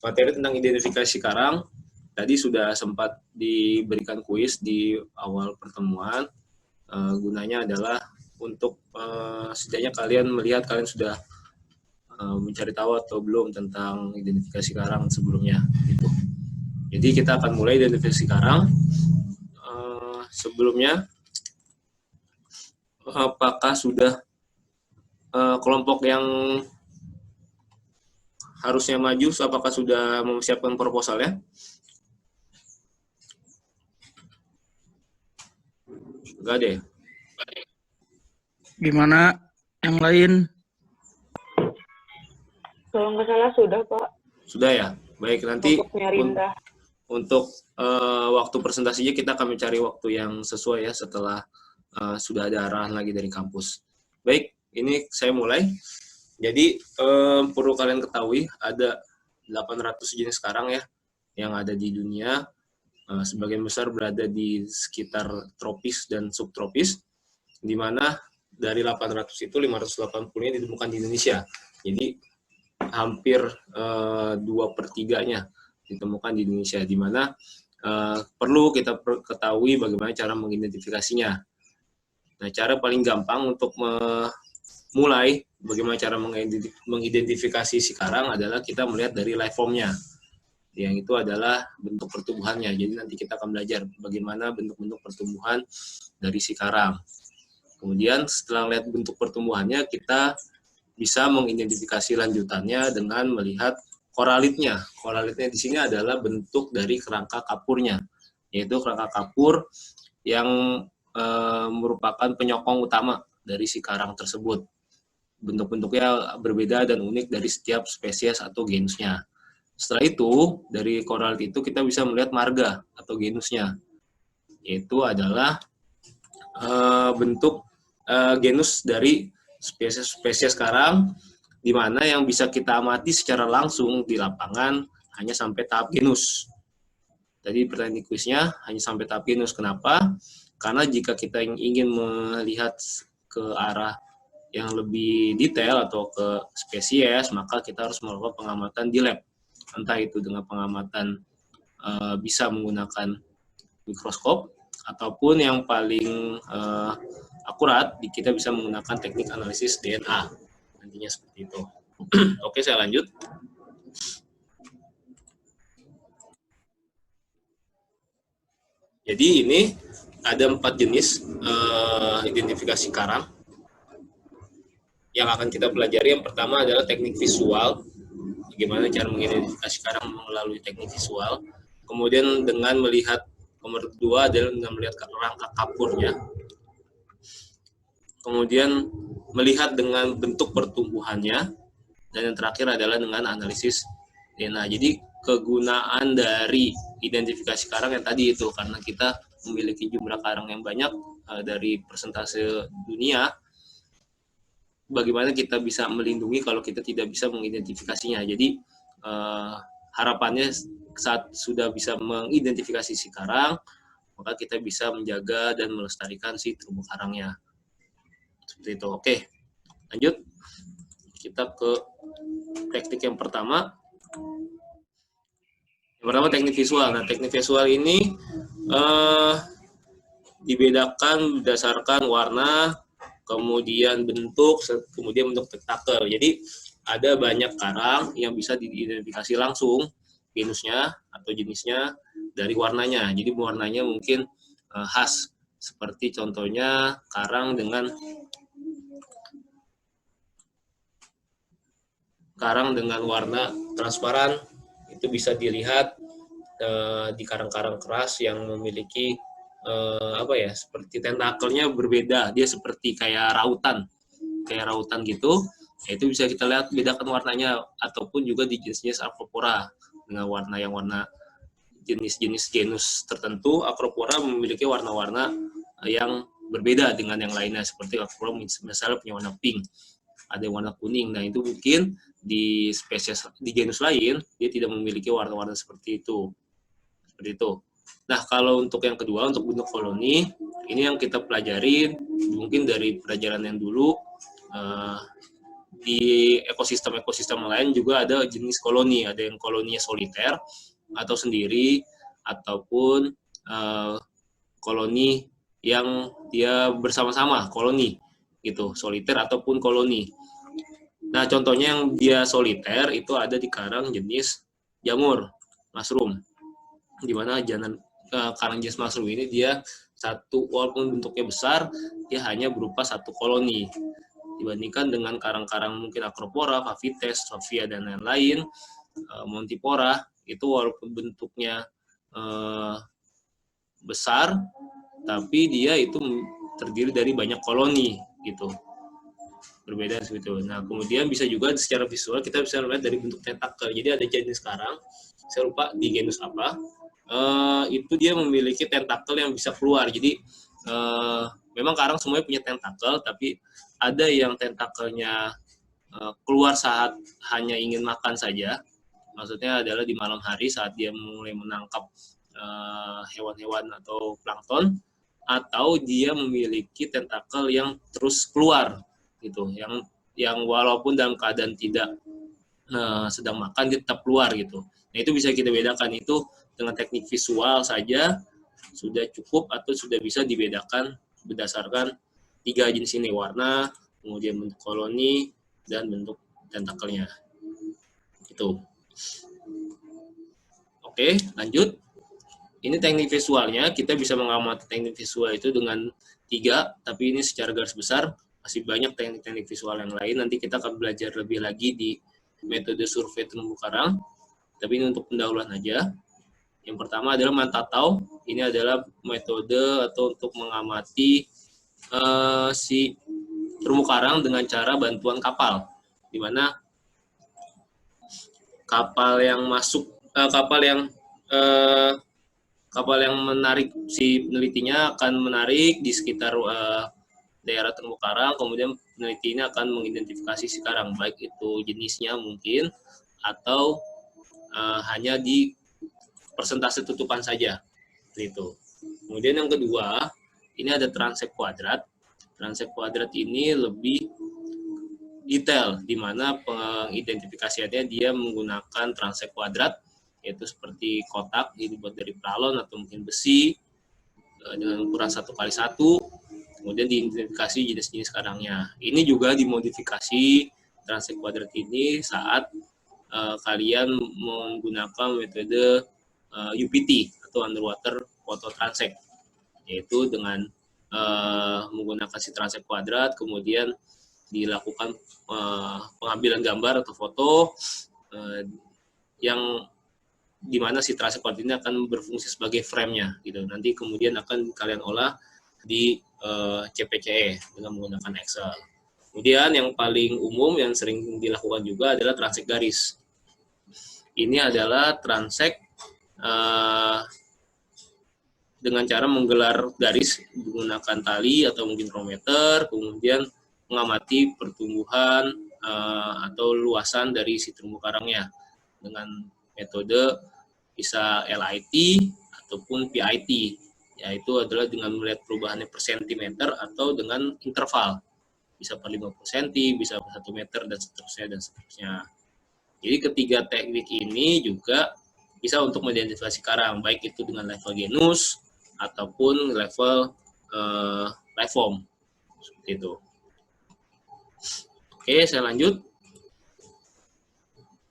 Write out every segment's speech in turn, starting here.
materi tentang identifikasi karang. Tadi sudah sempat diberikan kuis di awal pertemuan. Gunanya adalah untuk setidaknya kalian melihat kalian sudah mencari tahu atau belum tentang identifikasi karang sebelumnya. Gitu. Jadi kita akan mulai identifikasi karang. Sebelumnya, apakah sudah kelompok yang harusnya maju, apakah sudah mempersiapkan proposalnya? Enggak deh. Gimana yang lain? Kalau nggak salah sudah, Pak. Sudah ya? Baik, nanti untuk waktu presentasinya kita akan mencari waktu yang sesuai ya setelah sudah ada arahan lagi dari kampus. Baik, ini saya mulai. Jadi perlu kalian ketahui ada 800 jenis karang ya yang ada di dunia. Sebagian besar berada di sekitar tropis dan subtropis, di mana dari 800 itu 580-nya ditemukan di Indonesia. Jadi hampir 2/3-nya ditemukan di Indonesia, di mana perlu kita ketahui bagaimana cara mengidentifikasinya. Nah, cara paling gampang untuk mulai bagaimana cara mengidentifikasi si karang adalah kita melihat dari life form-nya. Yang itu adalah bentuk pertumbuhannya. Jadi nanti kita akan belajar bagaimana bentuk-bentuk pertumbuhan dari si karang. Kemudian setelah lihat bentuk pertumbuhannya, kita bisa mengidentifikasi lanjutannya dengan melihat koralitnya. Koralitnya di sini adalah bentuk dari kerangka kapurnya, yaitu kerangka kapur yang merupakan penyokong utama dari si karang tersebut. Bentuk-bentuknya berbeda dan unik dari setiap spesies atau genusnya. Setelah itu, dari koralit itu kita bisa melihat marga atau genusnya, yaitu adalah bentuk genus dari spesies karang, di mana yang bisa kita amati secara langsung di lapangan hanya sampai tahap genus. Tadi pertanyaan kuisnya hanya sampai tahap genus. Kenapa? Karena jika kita ingin melihat ke arah yang lebih detail atau ke spesies, maka kita harus melakukan pengamatan di lab. Entah itu dengan pengamatan bisa menggunakan mikroskop, ataupun yang paling akurat, kita bisa menggunakan teknik analisis DNA. Nantinya seperti itu. Oke, saya lanjut. Jadi ini ada 4 jenis identifikasi karang yang akan kita pelajari. Yang pertama adalah teknik visual. Bagaimana cara mengidentifikasi karang melalui teknik visual. Kemudian dengan melihat, nomor 2 adalah dengan melihat kerangka kapurnya. Kemudian melihat dengan bentuk pertumbuhannya. Dan yang terakhir adalah dengan analisis DNA. Jadi kegunaan dari identifikasi karang yang tadi itu, karena kita memiliki jumlah karang yang banyak dari persentase dunia, bagaimana kita bisa melindungi kalau kita tidak bisa mengidentifikasinya. Jadi harapannya saat sudah bisa mengidentifikasi si karang, maka kita bisa menjaga dan melestarikan si terumbu karangnya. Seperti itu. Oke, lanjut. Kita ke teknik yang pertama. Yang pertama teknik visual. Nah, teknik visual ini dibedakan berdasarkan warna, kemudian bentuk, kemudian bentuk tentakel. Jadi ada banyak karang yang bisa diidentifikasi langsung genusnya atau jenisnya dari warnanya. Jadi warnanya mungkin khas, seperti contohnya karang dengan warna transparan, itu bisa dilihat di karang-karang keras yang memiliki seperti tentakelnya berbeda, dia seperti kayak rautan gitu. Itu bisa kita lihat bedakan warnanya, ataupun juga di jenis-jenis Acropora dengan warna jenis-jenis genus tertentu. Acropora memiliki warna-warna yang berbeda dengan yang lainnya, seperti Acropora misalnya punya warna pink, ada yang warna kuning. Nah, itu mungkin di spesies di genus lain dia tidak memiliki warna-warna seperti itu. Nah, kalau untuk yang kedua, untuk bentuk koloni, ini yang kita pelajari mungkin dari pelajaran yang dulu, di ekosistem lain juga ada jenis koloni, ada yang koloninya soliter atau sendiri, ataupun koloni yang dia bersama-sama, koloni gitu, soliter ataupun koloni. Nah, contohnya yang dia soliter itu ada di karang jenis jamur, mushroom, di mana karang jenis mushroom ini dia satu, walaupun bentuknya besar, dia hanya berupa satu koloni. Dibandingkan dengan karang-karang mungkin Acropora, Favites, Sophia, dan lain-lain, Montipora, itu walaupun bentuknya besar, tapi dia itu terdiri dari banyak koloni, gitu. Berbeda seperti itu. Nah, kemudian bisa juga secara visual kita bisa melihat dari bentuk tentakel. Jadi ada jenis karang, saya lupa di genus apa, itu dia memiliki tentakel yang bisa keluar. Jadi memang karang semuanya punya tentakel, tapi ada yang tentakelnya keluar saat hanya ingin makan saja. Maksudnya adalah di malam hari saat dia mulai menangkap hewan-hewan atau plankton, atau dia memiliki tentakel yang terus keluar gitu, yang walaupun dalam keadaan tidak sedang makan dia tetap keluar gitu. Nah, itu bisa kita bedakan, itu dengan teknik visual saja sudah cukup atau sudah bisa dibedakan berdasarkan 3 jenis ini, warna, kemudian bentuk koloni, dan bentuk tentakelnya. Itu. Oke, lanjut. Ini teknik visualnya, kita bisa mengamati teknik visual itu dengan 3, tapi ini secara garis besar, masih banyak teknik-teknik visual yang lain. Nanti kita akan belajar lebih lagi di metode survei terumbu karang, tapi ini untuk pendahuluan aja. Yang pertama adalah mantatau. Ini adalah metode atau untuk mengamati si terumbu karang dengan cara bantuan kapal, di mana kapal yang menarik si penelitinya akan menarik di sekitar daerah terumbu karang, kemudian peneliti ini akan mengidentifikasi si karang, baik itu jenisnya mungkin atau hanya di persentase tutupan saja, itu. Kemudian yang kedua, ini ada transect kuadrat. Transect kuadrat ini lebih detail, di mana pengidentifikasiannya dia menggunakan transect kuadrat, yaitu seperti kotak dibuat dari pralon atau mungkin besi dengan ukuran 1x1, kemudian diidentifikasi jenis-jenis karangnya. Ini juga dimodifikasi transect kuadrat ini saat kalian menggunakan metode UPT atau underwater photo transect, yaitu dengan menggunakan si transect kuadrat, kemudian dilakukan pengambilan gambar atau foto yang dimana si transect kuadrat ini akan berfungsi sebagai frame-nya, gitu. Nanti kemudian akan kalian olah di CPCE dengan menggunakan Excel. Kemudian yang paling umum yang sering dilakukan juga adalah transect garis. Ini adalah transect dengan cara menggelar garis menggunakan tali atau mungkin kronometer, kemudian mengamati pertumbuhan atau luasan dari si terumbu karangnya dengan metode bisa LIT ataupun PIT, yaitu adalah dengan melihat perubahannya per sentimeter atau dengan interval, bisa per 50 cm, bisa per 1 meter, dan seterusnya. Jadi ketiga teknik ini juga bisa untuk mengidentifikasi karang, baik itu dengan level genus ataupun level life form, seperti itu. Oke, saya lanjut.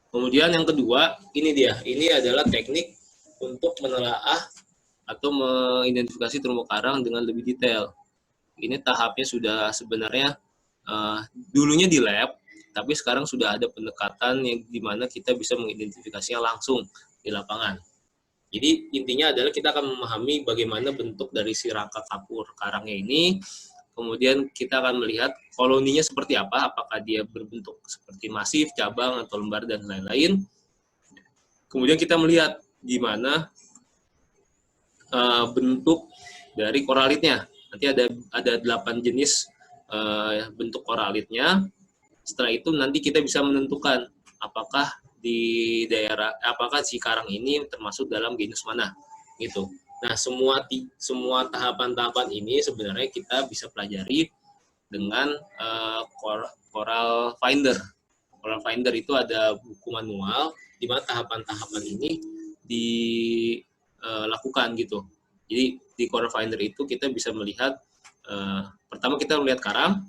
Kemudian yang kedua, ini adalah teknik untuk menelaah atau mengidentifikasi terumbu karang dengan lebih detail. Ini tahapnya sudah sebenarnya dulunya di lab, tapi sekarang sudah ada pendekatan yang dimana kita bisa mengidentifikasinya langsung di lapangan. Jadi intinya adalah kita akan memahami bagaimana bentuk dari si rangka kapur karangnya ini, kemudian kita akan melihat koloninya seperti apa, apakah dia berbentuk seperti masif, cabang, atau lembar, dan lain-lain. Kemudian kita melihat gimana bentuk dari koralitnya. Nanti ada 8 jenis bentuk koralitnya. Setelah itu nanti kita bisa menentukan apakah di daerah, apakah si karang ini termasuk dalam genus mana, gitu. Nah, semua tahapan-tahapan ini sebenarnya kita bisa pelajari dengan Coral Finder. Coral Finder itu ada buku manual di mana tahapan-tahapan ini dilakukan gitu. Jadi di Coral Finder itu kita bisa melihat pertama kita melihat karang,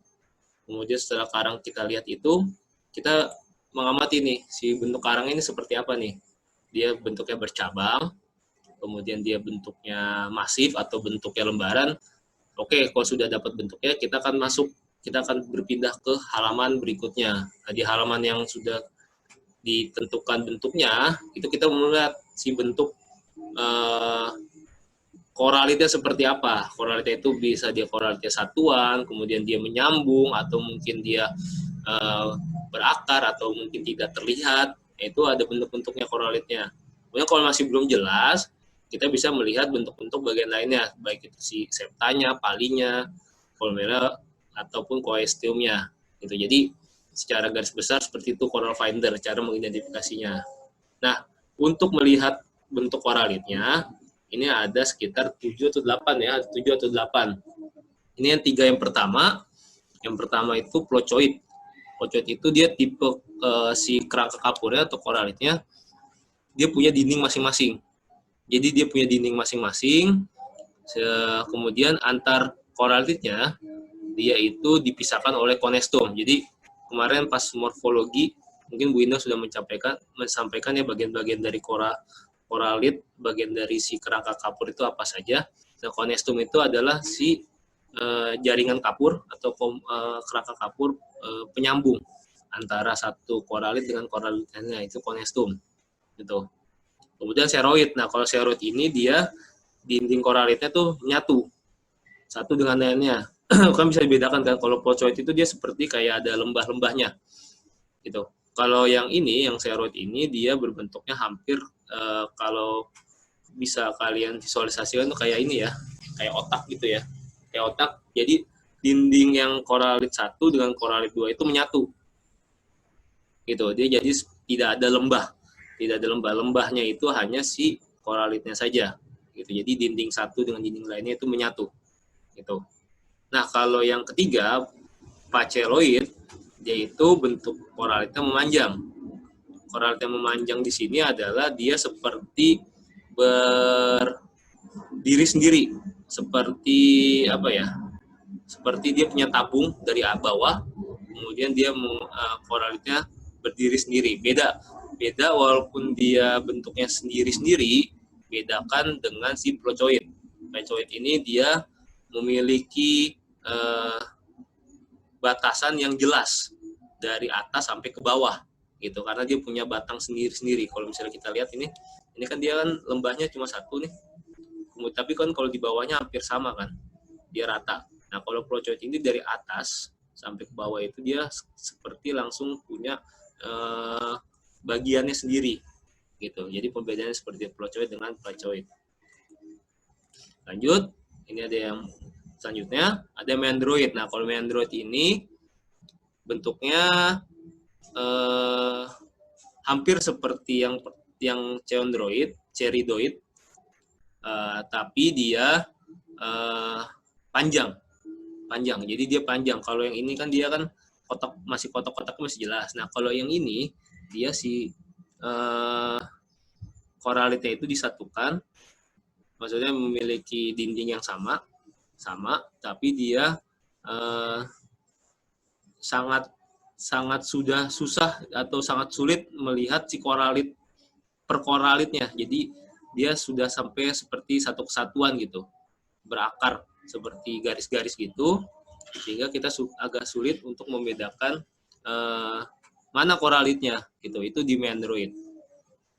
kemudian setelah karang kita lihat itu kita mengamati nih si bentuk karang ini seperti apa nih. Dia bentuknya bercabang, kemudian dia bentuknya masif atau bentuknya lembaran. Oke, kalau sudah dapat bentuknya kita akan berpindah ke halaman berikutnya. Nah, di halaman yang sudah ditentukan bentuknya, itu kita melihat si bentuk koralitnya seperti apa. Koralitnya itu bisa dia koralitnya satuan, kemudian dia menyambung, atau mungkin dia berakar, atau mungkin tidak terlihat. Itu ada bentuk-bentuknya koralitnya. Kemudian kalau masih belum jelas, kita bisa melihat bentuk-bentuk bagian lainnya, baik itu si septanya, palinya, columella, ataupun coisteumnya. Gitu. Jadi secara garis besar seperti itu Coral Finder, cara mengidentifikasinya. Nah, untuk melihat bentuk koralitnya, ini ada sekitar 7 atau 8 ya, 7 atau 8. Ini yang 3 yang pertama. Yang pertama itu plocoid. Plocoid itu dia tipe si kerangka kapurnya atau koralitnya, dia punya dinding masing-masing. Jadi dia punya dinding masing-masing, kemudian antar koralitnya dia itu dipisahkan oleh konestom. Jadi kemarin pas morfologi mungkin Bu Indah sudah menyampaikan ya bagian-bagian dari koralit, bagian dari si kerangka kapur itu apa saja. Nah, konestom itu adalah si jaringan kapur atau kerangka kapur penyambung antara satu koralit dengan koralit lainnya, itu konestom. Gitu. Kemudian seroid. Nah, kalau seroid ini dia dinding koralitnya tuh menyatu satu dengan lainnya. Kan bisa dibedakan kan, kalau plocoid itu dia seperti kayak ada lembah-lembahnya gitu. Kalau yang ini, yang seroid ini dia berbentuknya hampir kalau bisa kalian visualisasikan tuh kayak ini ya, kayak otak gitu ya, kayak otak. Jadi dinding yang koralit 1 dengan koralit 2 itu menyatu gitu. Dia jadi tidak ada lembah. Tidak ada lembah-lembahnya, itu hanya si koralitnya saja gitu. Jadi dinding satu dengan dinding lainnya itu menyatu gitu. Nah, kalau yang ketiga pacheloid, yaitu bentuk koralitnya memanjang. Koralitnya memanjang di sini adalah dia seperti berdiri sendiri, seperti apa ya, seperti dia punya tabung dari bawah, kemudian dia koralitnya berdiri sendiri. Beda walaupun dia bentuknya sendiri-sendiri, bedakan dengan si plocoid. Plocoid ini dia memiliki batasan yang jelas dari atas sampai ke bawah gitu, karena dia punya batang sendiri-sendiri. Kalau misalnya kita lihat ini kan dia kan lembahnya cuma satu nih, tapi kan kalau di bawahnya hampir sama kan, dia rata. Nah, kalau plocoid ini dari atas sampai ke bawah itu dia seperti langsung punya bagiannya sendiri gitu. Jadi pembedaannya seperti plocoid dengan placoid. Lanjut, ini ada yang selanjutnya, ada meandroid. Nah, kalau meandroid ini bentuknya hampir seperti yang cheirodoid, tapi dia panjang. Jadi dia panjang. Kalau yang ini kan dia kan kotak-kotaknya masih jelas. Nah, kalau yang ini dia si koralitnya itu disatukan, maksudnya memiliki dinding yang sama, tapi dia sangat sudah susah atau sangat sulit melihat si koralit per koralitnya. Jadi dia sudah sampai seperti satu kesatuan gitu, berakar seperti garis-garis gitu, sehingga kita agak sulit untuk membedakan mana koralitnya gitu. Itu di meandroid.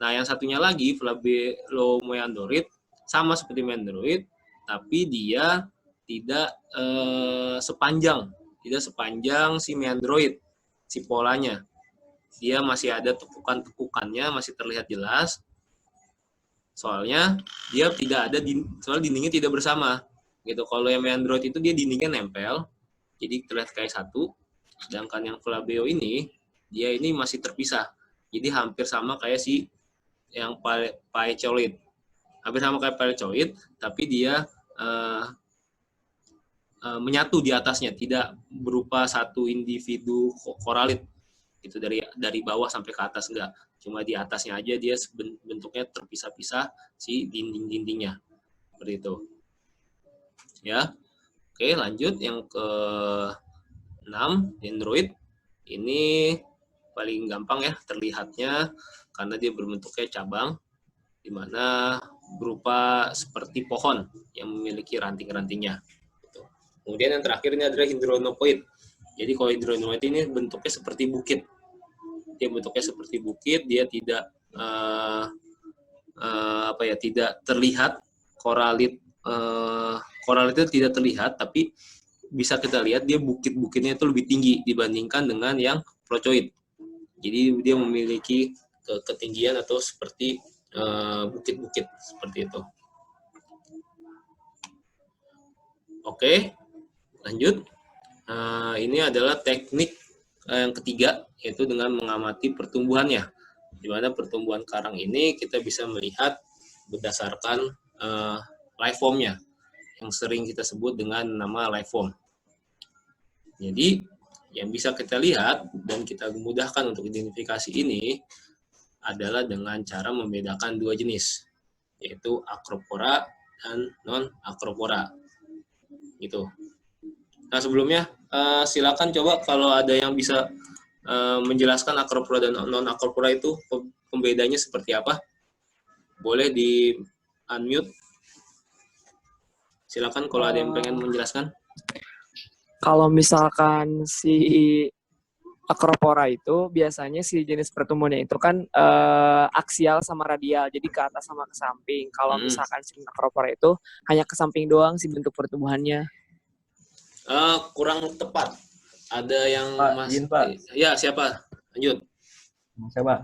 Nah, yang satunya lagi flabelomeandroid, sama seperti meandroid, tapi dia tidak sepanjang si meandroid, si polanya. Dia masih ada tekukan-tekukannya, masih terlihat jelas. Soalnya dia tidak ada soalnya dindingnya tidak bersama gitu. Kalau yang meandroid itu dia dindingnya nempel, jadi terlihat kayak satu. Sedangkan yang flabeo ini dia ini masih terpisah, jadi hampir sama kayak si yang paecoid, hampir sama kayak paecoid, tapi dia menyatu di atasnya, tidak berupa satu individu koralit itu dari bawah sampai ke atas, enggak, cuma di atasnya aja dia bentuknya terpisah-pisah si dinding-dindingnya seperti itu ya. Oke, lanjut yang ke 6, dendroid. Ini paling gampang ya terlihatnya karena dia berbentuknya cabang, di mana berupa seperti pohon yang memiliki ranting-rantingnya. Kemudian yang terakhir ini adalah hydronopoid. Jadi kalau hydronopoid ini bentuknya seperti bukit. Dia bentuknya seperti bukit, dia tidak tidak terlihat koralit. Koralit itu tidak terlihat, tapi bisa kita lihat dia bukit-bukitnya itu lebih tinggi dibandingkan dengan yang procoid. Jadi dia memiliki ketinggian atau seperti bukit-bukit seperti itu. Oke, lanjut. Ini adalah teknik yang ketiga, yaitu dengan mengamati pertumbuhannya. Di mana pertumbuhan karang ini kita bisa melihat berdasarkan life form-nya, yang sering kita sebut dengan nama life form. Jadi, yang bisa kita lihat dan kita mudahkan untuk identifikasi ini adalah dengan cara membedakan dua jenis, yaitu acropora dan non-acropora. Gitu. Nah, sebelumnya silakan coba kalau ada yang bisa menjelaskan acropora dan non-acropora itu pembedanya seperti apa. Boleh di unmute. Silakan kalau ada yang pengen menjelaskan. Kalau misalkan si acropora itu biasanya si jenis pertumbuhannya itu kan aksial sama radial, jadi ke atas sama ke samping. Kalau misalkan si acropora itu hanya ke samping doang si bentuk pertumbuhannya. Kurang tepat. Ada yang Pak. Ya, siapa? Lanjut. Saya, Pak.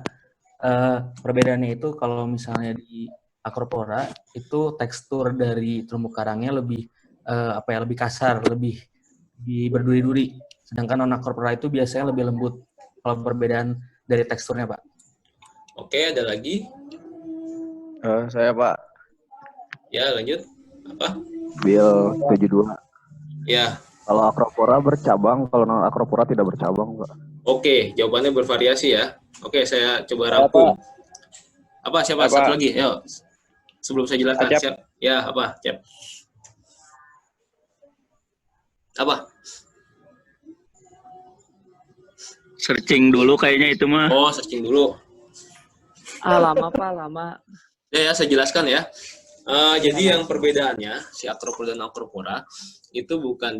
Perbedaannya itu kalau misalnya di acropora itu tekstur dari terumbu karangnya lebih lebih kasar, lebih berduri-duri. Sedangkan non acropora itu biasanya lebih lembut. Kalau perbedaan dari teksturnya, Pak. Oke, ada lagi? Saya, Pak. Ya, lanjut. Apa? Bill 72. Ya. Kalau acropora bercabang, kalau non acropora tidak bercabang, Pak. Oke, jawabannya bervariasi ya. Oke, saya coba rangkum. Apa? Siapa? Satu lagi. Ayo. Sebelum saya jelaskan. Siap. Ya, apa? Cep. Apa? Searching dulu kayaknya itu mah. Oh, searching dulu. Lama, Pak, lama. Ya, saya jelaskan ya. Jadi yang perbedaannya si acropora dan acropora itu bukan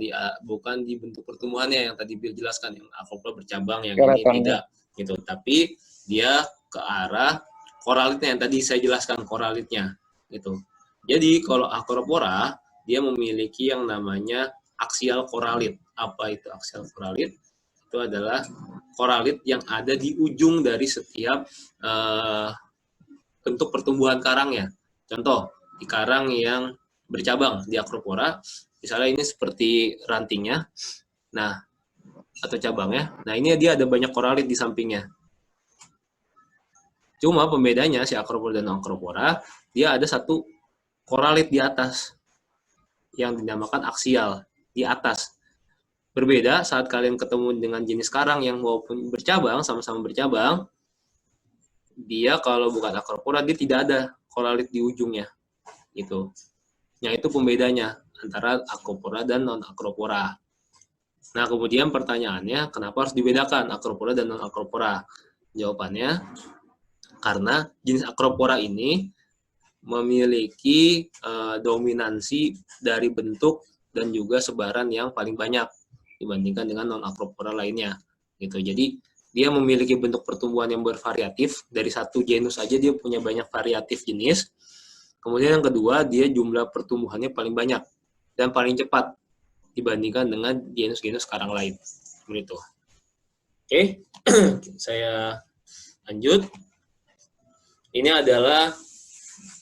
di bentuk pertumbuhannya yang tadi Bill jelaskan, yang acropora bercabang, yang ini tidak gitu, tapi dia ke arah koralitnya yang tadi saya jelaskan, koralitnya gitu. Jadi kalau acropora dia memiliki yang namanya aksial koralit. Apa itu aksial koralit? Itu adalah koralit yang ada di ujung dari setiap bentuk pertumbuhan karangnya. Contoh, di karang yang bercabang di acropora, misalnya ini seperti rantingnya, nah, atau cabangnya, nah ini dia ada banyak koralit di sampingnya. Cuma pembedanya si acropora dan acropora, dia ada satu koralit di atas, yang dinamakan aksial, di atas. Berbeda saat kalian ketemu dengan jenis karang yang walaupun bercabang, sama-sama bercabang, dia kalau bukan acropora, dia tidak ada koralit di ujungnya. Gitu. Yang itu pembedanya antara acropora dan non-acropora. Nah, kemudian pertanyaannya, kenapa harus dibedakan acropora dan non-acropora? Jawabannya, karena jenis acropora ini memiliki dominansi dari bentuk dan juga sebaran yang paling banyak dibandingkan dengan non-acropora lainnya. Gitu. Jadi, dia memiliki bentuk pertumbuhan yang bervariatif. Dari satu genus aja dia punya banyak variatif jenis. Kemudian yang kedua, dia jumlah pertumbuhannya paling banyak dan paling cepat dibandingkan dengan genus-genus karang lain. Seperti itu. Oke, saya lanjut. Ini adalah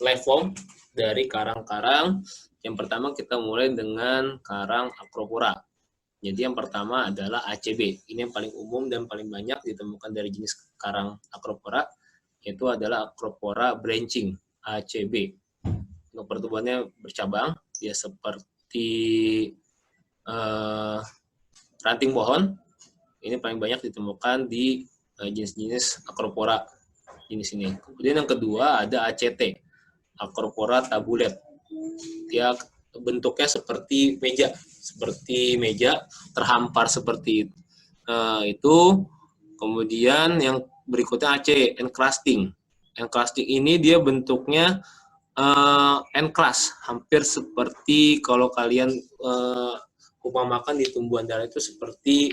life form dari karang-karang. Yang pertama kita mulai dengan karang acropora. Jadi yang pertama adalah ACB. Ini yang paling umum dan paling banyak ditemukan dari jenis karang acropora, yaitu adalah acropora branching, ACB. Untuk pertumbuhannya bercabang, dia seperti ranting pohon. Ini paling banyak ditemukan di jenis-jenis Acropora jenis ini. Kemudian yang kedua ada ACT, Acropora tabulet. Dia bentuknya seperti meja terhampar seperti itu. Kemudian yang berikutnya AC, encrusting. Encrusting ini dia bentuknya enclust, hampir seperti kalau kalian umpamakan di tumbuhan darat itu seperti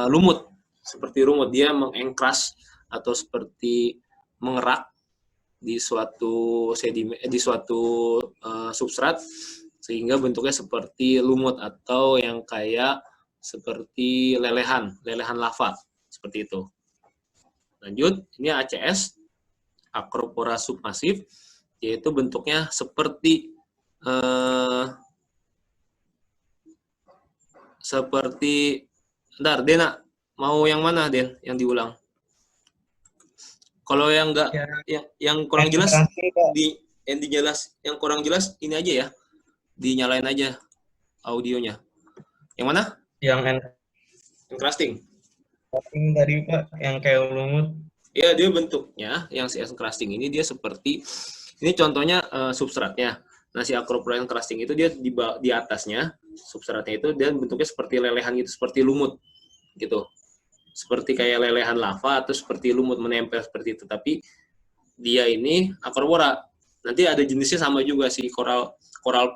lumut, seperti rumut. Dia mengencrust atau seperti mengerak di suatu sedimen, di suatu substrat, sehingga bentuknya seperti lumut atau yang kayak seperti lelehan lava seperti itu. Lanjut, ini ACS, Acropora submassive, yaitu bentuknya seperti bentar, Dena, mau yang mana, Den? Yang diulang? Kalau yang enggak, yang kurang jelas, yang kurang jelas ini aja ya, dinyalain aja audionya. Yang mana? Yang encrusting. Tadi Pak, yang kayak lumut. Ya, dia bentuknya, yang si encrusting ini dia seperti, ini contohnya substratnya. Nah, si Acropora encrusting itu dia di atasnya, substratnya itu, dan bentuknya seperti lelehan gitu, seperti lumut gitu. Seperti kayak lelehan lava atau seperti lumut menempel seperti itu. Tapi dia ini Acropora. Nanti ada jenisnya sama juga, si koral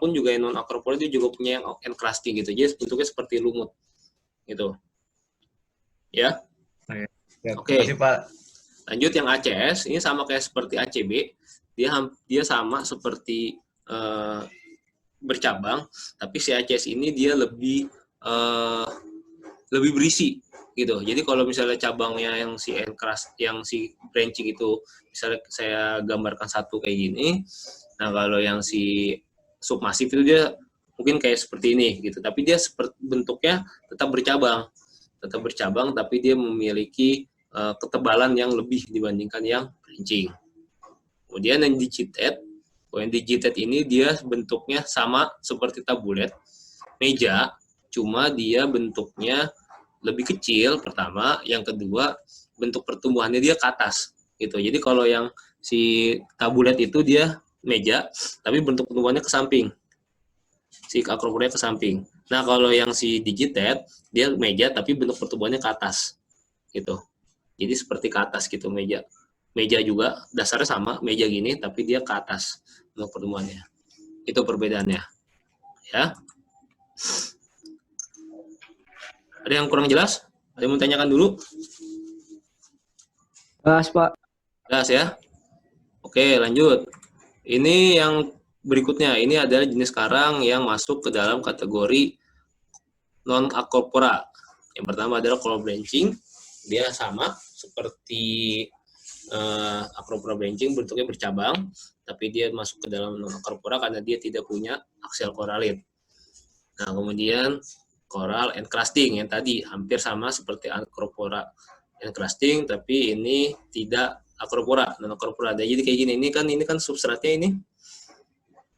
pun juga yang non Acropora dia juga punya yang encrusting gitu. Jadi bentuknya seperti lumut gitu. Ya. Oke. Terima kasih, Pak. Lanjut yang ACS, ini sama kayak seperti ACB. Dia sama seperti bercabang, tapi si ACS ini dia lebih berisi gitu. Jadi kalau misalnya cabangnya yang si encrust, yang si branching itu misalnya saya gambarkan satu kayak gini. Nah, kalau yang si submasif itu dia mungkin kayak seperti ini gitu. Tapi dia seperti bentuknya tetap bercabang, tapi dia memiliki ketebalan yang lebih dibandingkan yang branching. Kemudian yang digitate, ini dia bentuknya sama seperti tabulet, meja, cuma dia bentuknya lebih kecil pertama, yang kedua bentuk pertumbuhannya dia ke atas gitu. Jadi kalau yang si tabulet itu dia meja, tapi bentuk pertumbuhannya ke samping. Si Acropora ke samping. Nah, kalau yang si digitate dia meja tapi bentuk pertumbuhannya ke atas gitu. Jadi seperti ke atas gitu meja. Meja juga dasarnya sama, meja gini tapi dia ke atas bentuk pertumbuhannya. Itu perbedaannya. Ya. Ada yang kurang jelas? Ada yang mau tanyakan dulu? Jelas, Pak. Jelas ya? Oke, lanjut. Ini yang berikutnya. Ini adalah jenis karang yang masuk ke dalam kategori non-Acropora. Yang pertama adalah coral branching. Dia sama seperti Acropora branching, bentuknya bercabang, tapi dia masuk ke dalam non-Acropora karena dia tidak punya axial coralit. Nah, kemudian coral encrusting yang tadi hampir sama seperti Acropora encrusting, tapi ini tidak Acropora, non-Acropora. Jadi kayak gini, ini kan substratnya ini.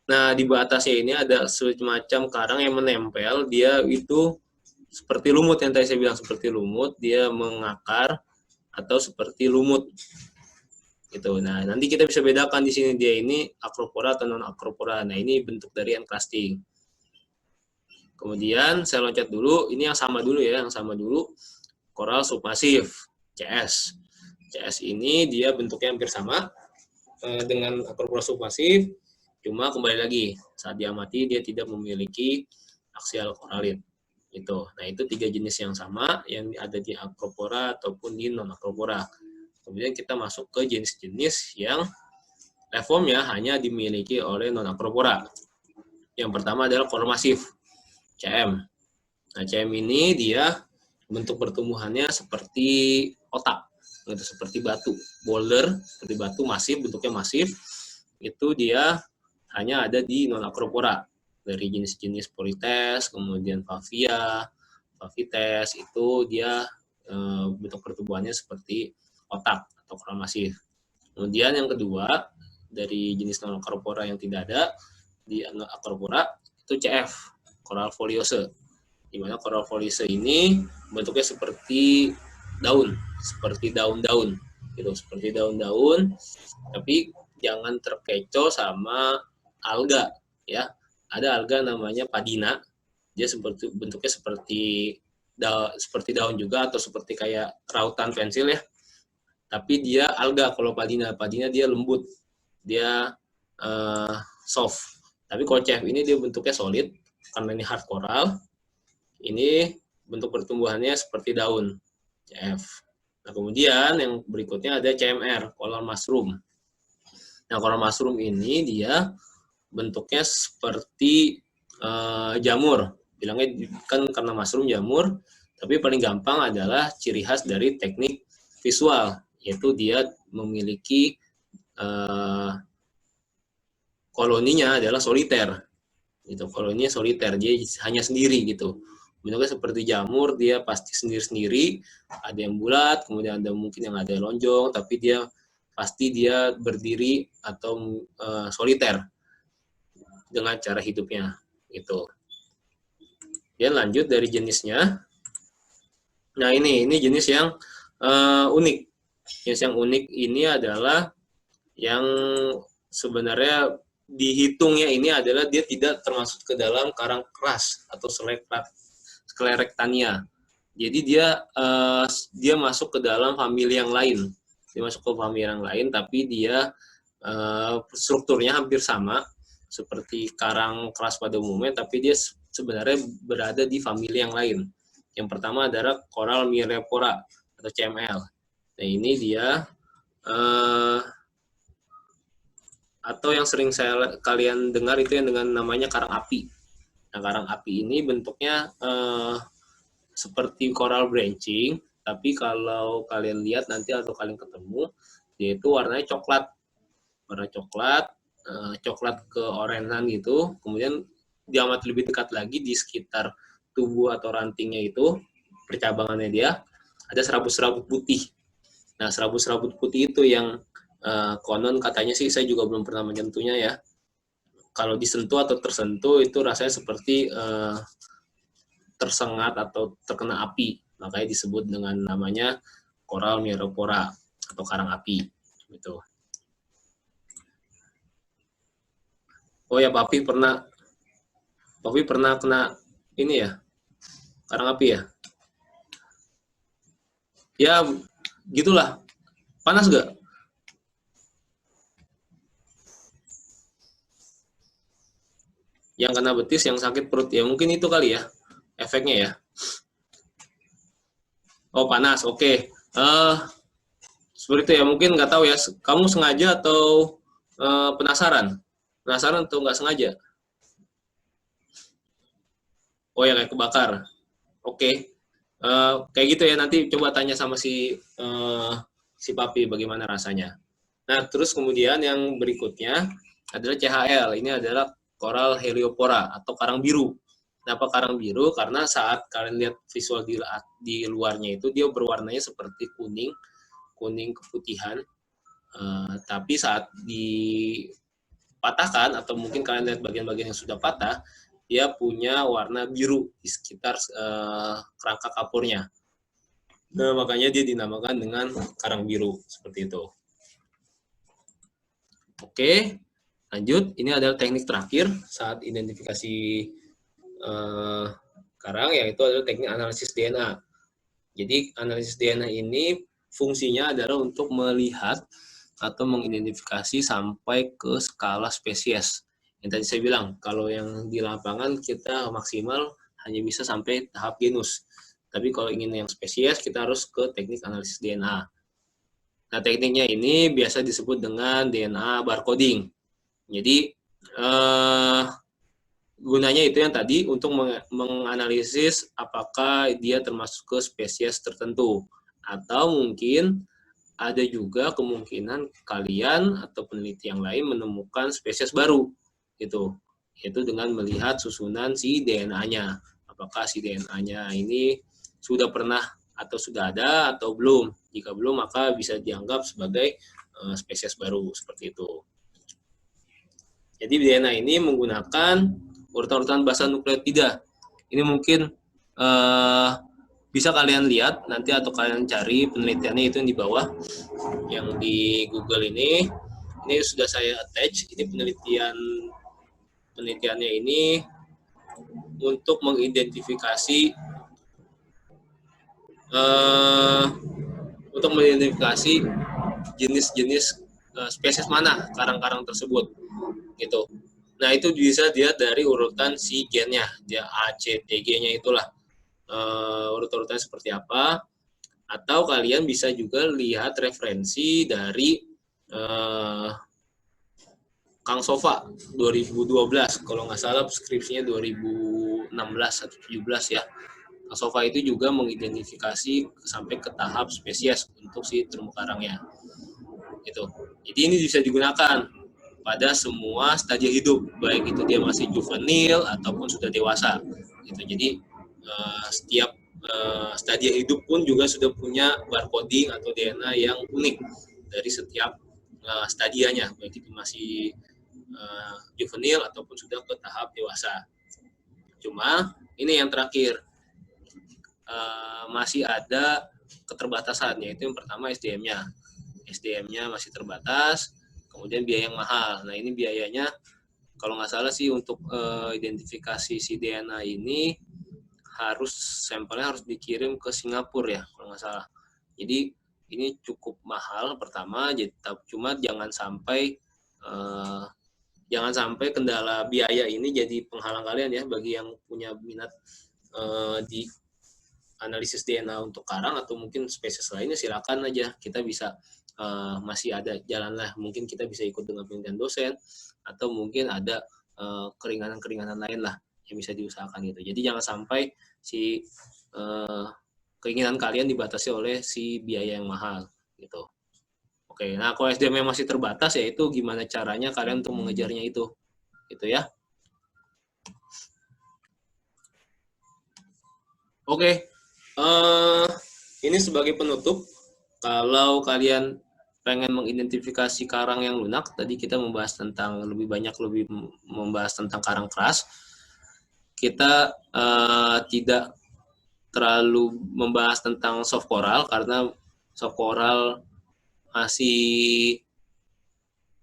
Nah, di atasnya ini ada semacam karang yang menempel, dia itu seperti lumut yang tadi saya bilang, seperti lumut, dia mengakar atau seperti lumut. Gitu. Nah, nanti kita bisa bedakan di sini dia ini Acropora atau non-Acropora. Nah, ini bentuk dari encrusting. Kemudian saya loncat dulu, ini yang sama dulu ya, coral submassive, CS. CS ini dia bentuknya hampir sama dengan Acropora submassive, cuma kembali lagi saat diamati dia tidak memiliki axial coralit. Itu. Nah, itu 3 jenis yang sama yang ada di Acropora ataupun di non-Acropora. Kemudian kita masuk ke jenis-jenis yang reformnya hanya dimiliki oleh non-Acropora. Yang pertama adalah coral massif, CM. Nah, CM ini dia bentuk pertumbuhannya seperti otak, gitu, seperti batu, boulder, seperti batu masif, bentuknya masif. Itu dia hanya ada di non-Acropora. Dari jenis-jenis Polytes, kemudian Favia, Favites, itu dia bentuk pertumbuhannya seperti otak atau coral masif. Kemudian yang kedua, dari jenis non-Acropora yang tidak ada di Acropora, itu CF, coral foliose. Di mana Coralpolis ini bentuknya seperti daun-daun gitu, seperti daun-daun, tapi jangan terkecoh sama alga ya. Ada alga namanya padina, dia bentuknya seperti daun juga, atau seperti kayak rautan pensil ya, tapi dia alga. Kalau padina dia lembut, dia soft. Tapi kalau CF ini dia bentuknya solid, karena ini hard coral. Ini bentuk pertumbuhannya seperti daun CF. Nah, kemudian yang berikutnya ada CMR, coral mushroom. Nah, coral mushroom ini dia bentuknya seperti jamur. Bilangnya kan karena mushroom jamur, tapi paling gampang adalah ciri khas dari teknik visual, yaitu dia memiliki koloninya adalah soliter. Gitu. Koloninya soliter, dia hanya sendiri gitu. Bentuknya seperti jamur, dia pasti sendiri-sendiri, ada yang bulat, kemudian ada mungkin yang ada lonjong, tapi dia pasti dia berdiri atau soliter dengan cara hidupnya gitu. Dia lanjut dari jenisnya. Nah, ini jenis yang unik. Jenis yang unik ini adalah yang sebenarnya dihitungnya ini adalah dia tidak termasuk ke dalam karang keras atau Sclerectania. Jadi dia masuk ke dalam famili yang lain. Dia masuk ke famili yang lain, tapi dia strukturnya hampir sama seperti karang keras pada umumnya, tapi dia sebenarnya berada di famili yang lain. Yang pertama adalah Coral Myriaphora atau CML. Nah, ini dia atau yang sering kalian dengar itu yang dengan namanya karang api. Nah, karang api ini bentuknya seperti coral branching, tapi kalau kalian lihat nanti atau kalian ketemu, dia itu warnanya coklat. Warna coklat ke orange gitu. Kemudian diamati lebih dekat lagi di sekitar tubuh atau rantingnya itu, percabangannya dia, ada serabut-serabut putih. Nah, serabut-serabut putih itu yang konon katanya sih, saya juga belum pernah menyentuhnya ya. Kalau disentuh atau tersentuh itu rasanya seperti tersengat atau terkena api, makanya disebut dengan namanya Coral Myriaphora atau karang api gitu. Oh ya, Papi pernah kena ini ya, karang api ya? Ya, gitulah. Panas gak? Yang kena betis, yang sakit perut, ya mungkin itu kali ya, efeknya ya. Oh, panas, oke. Seperti itu ya, mungkin nggak tahu ya, kamu sengaja atau penasaran? Penasaran atau nggak sengaja? Oh ya, kayak kebakar. Oke. Kayak gitu ya, nanti coba tanya sama si Papi bagaimana rasanya. Nah, terus kemudian yang berikutnya adalah CHL. Ini adalah Coral Heliophora atau karang biru. Kenapa karang biru? Karena saat kalian lihat visual di luarnya itu dia berwarnanya seperti kuning keputihan. Tapi saat dipatahkan atau mungkin kalian lihat bagian-bagian yang sudah patah, dia punya warna biru di sekitar kerangka kapurnya. Nah, makanya dia dinamakan dengan karang biru seperti itu. Oke, lanjut. Ini adalah teknik terakhir saat identifikasi karang, yaitu adalah teknik analisis DNA. Jadi analisis DNA ini fungsinya adalah untuk melihat atau mengidentifikasi sampai ke skala spesies. Yang tadi saya bilang, kalau yang di lapangan kita maksimal hanya bisa sampai tahap genus. Tapi kalau ingin yang spesies, kita harus ke teknik analisis DNA. Nah, tekniknya ini biasa disebut dengan DNA barcoding. Jadi, gunanya itu yang tadi untuk menganalisis apakah dia termasuk ke spesies tertentu. Atau mungkin ada juga kemungkinan kalian atau peneliti yang lain menemukan spesies baru, gitu. Yaitu dengan melihat susunan si DNA-nya. Apakah si DNA-nya ini sudah pernah atau sudah ada atau belum. Jika belum, maka bisa dianggap sebagai spesies baru, seperti itu. Jadi DNA ini menggunakan urutan-urutan basa nukleotida. Ini mungkin bisa kalian lihat nanti atau kalian cari penelitiannya itu yang di bawah, yang di Google ini sudah saya attach. Ini penelitiannya ini untuk mengidentifikasi jenis-jenis spesies mana karang-karang tersebut gitu. Nah, itu bisa dilihat dari urutan si gennya, dia A, C, T, G-nya itulah. Urut-urutannya seperti apa, atau kalian bisa juga lihat referensi dari Kang Sofa 2012, kalau nggak salah skripsinya 2016 atau 17 ya. Kang Sofa itu juga mengidentifikasi sampai ke tahap spesies untuk si terumbu karangnya. Gitu. Jadi ini bisa digunakan pada semua stadium hidup, baik itu dia masih juvenil ataupun sudah dewasa. Gitu. Jadi setiap stadium hidup pun juga sudah punya barcoding atau DNA yang unik dari setiap stadianya, baik itu masih juvenil ataupun sudah ke tahap dewasa. Cuma ini yang terakhir, masih ada keterbatasan, yaitu yang pertama SDM-nya masih terbatas, kemudian biaya yang mahal. Nah, ini biayanya kalau nggak salah sih untuk identifikasi si DNA ini sampelnya harus dikirim ke Singapura ya, kalau nggak salah. Jadi ini cukup mahal pertama, cuma jangan sampai kendala biaya ini jadi penghalang kalian ya, bagi yang punya minat di analisis DNA untuk karang atau mungkin spesies lainnya, silakan aja. Kita bisa masih ada jalan lah, mungkin kita bisa ikut dengan penelitian dosen atau mungkin ada keringanan-keringanan lain lah yang bisa diusahakan gitu. Jadi jangan sampai si keinginan kalian dibatasi oleh si biaya yang mahal gitu. Oke, nah kalau SDM yang masih terbatas, yaitu gimana caranya kalian untuk mengejarnya itu, gitu ya. Oke, ini sebagai penutup, kalau kalian pengen mengidentifikasi karang yang lunak, tadi kita membahas tentang lebih membahas tentang karang keras. Kita tidak terlalu membahas tentang soft coral karena soft coral masih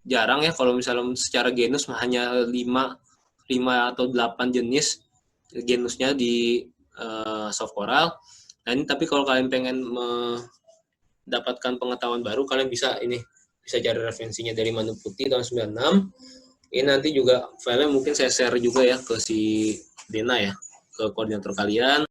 jarang ya. Kalau misalnya secara genus hanya 5 atau 8 jenis genusnya di soft coral. Nah, ini tapi kalau kalian pengen mendapatkan pengetahuan baru, kalian bisa cari referensinya dari Manu Putih tahun 96. Ini nanti juga filenya mungkin saya share juga ya ke si Dena ya, ke koordinator kalian.